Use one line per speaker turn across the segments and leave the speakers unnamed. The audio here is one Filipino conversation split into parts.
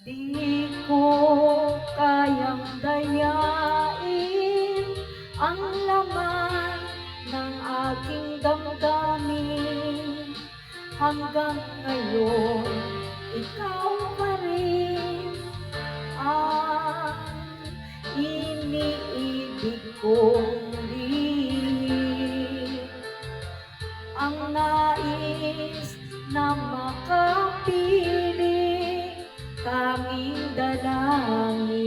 Di ko kayang dayain ang laman ng aking damdamin. Hanggang ngayon, ikaw pa rin ang iniibig kong lihim. Ang nais na makapiling tanging dalangin.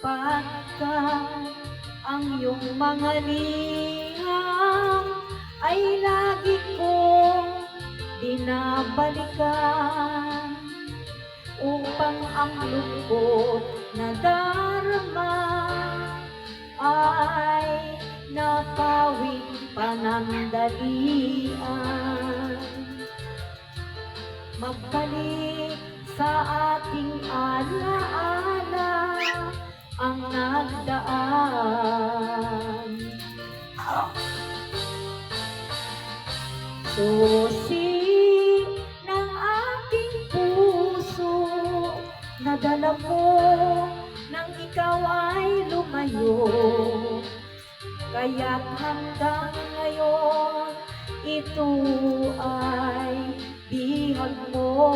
Pagkat ang iyong mga liham ay lagi kong binabalikan, upang ang lungkot na darama ay napawing panandalian. Magbalik sa ating alaala ang nagdaan. Susi ng aking puso, nadala mo nang ikaw ay lumayo. Kaya't hanggang ngayon, ito ay bihag mo.